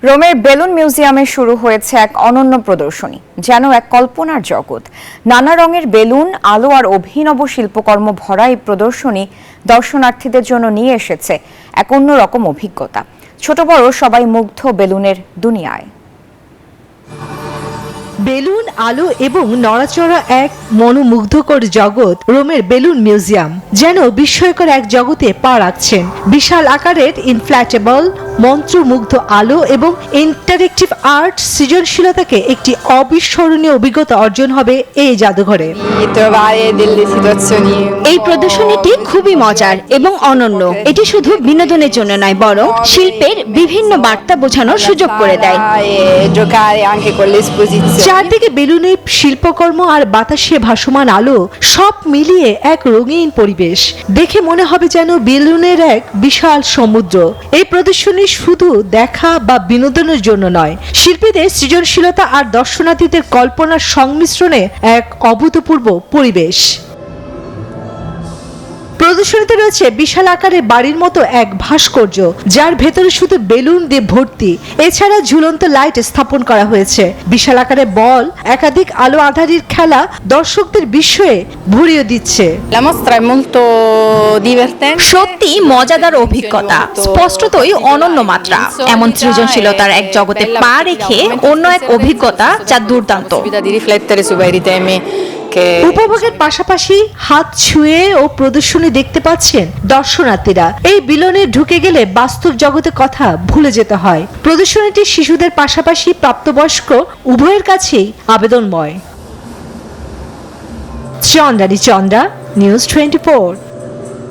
রোমের বেলুন মিউজিয়ামে শুরু হয়েছে এক অনন্য প্রদর্শনী, যেন এক কল্পনার জগৎ। নানা রঙের বেলুন, আলো আর অভিনব শিল্পকর্ম ভরা এই প্রদর্শনী দর্শনার্থীদের জন্য নিয়ে এসেছে এক অন্যরকম অভিজ্ঞতা। ছোট বড় সবাই মুগ্ধ বেলুনের দুনিয়ায়। বেলুন, আলো এবং নড়াচড়া এক মনোমুগ্ধকর জগৎ। রোমের বেলুন মিউজিয়াম যেন বিস্ময়কর এক জগতে পা রাখছেন। বিশাল আকারের ইনফ্ল্যাটেবল, মন্ত্রমুগ্ধ আলো এবং ইন্টারেক্টিভ আর্ট সৃজনশীলতাকে একটি অবিস্মরণীয় অভিজ্ঞতা অর্জন হবে এই জাদুঘরে। এই প্রদর্শনীটি খুবই মজার এবং অনন্য। এটি শুধু বিনোদনের জন্য নয়, বরং শিল্পের বিভিন্ন বার্তা বোঝানোর সুযোগ করে দেয়। চারদিকে বেলুনের শিল্পকর্ম আর বাতাসে ভাসমান আলো সব মিলিয়ে এক রঙিন পরিবেশ। দেখে মনে হবে যেন বেলুনের এক বিশাল সমুদ্র। এই প্রদর্শনী শুধু দেখা বা বিনোদনের জন্য নয়, শিল্পীদের সৃজনশীলতা আর দর্শনার্থীদের কল্পনার সংমিশ্রণে এক অভূতপূর্ব পরিবেশ। প্রদর্শনীতে রয়েছে বিশাল আকারের বাড়ির মতো এক ভাস্কর্য, যার ভেতরে শুধু বেলুন দিয়ে ভর্তি। এছাড়া ঝুলন্ত লাইট স্থাপন করা হয়েছে। বিশাল আকারের বল, একাধিক আলো আঁধারির খেলা দর্শকদের বিস্ময়ে ভরিয়ে দিচ্ছে। সত্যি মজাদার অভিজ্ঞতা, স্পষ্টতই অনন্য মাত্রা। এমন সৃজনশীলতার এক জগতে পা রেখে অন্য এক অভিজ্ঞতা যা দুর্দান্ত। উপভোগের পাশাপাশি হাত ছুঁয়ে ও প্রদর্শনী দেখতে পাচ্ছেন দর্শনার্থীরা। এই বিলনে ঢুকে গেলে বাস্তব জগতের কথা ভুলে যেতে হয়। প্রদর্শনীটি শিশুদের পাশাপাশি প্রাপ্তবয়স্ক উভয়ের কাছেই আবেদনময়। চন্দ্রা, নিউজ 24।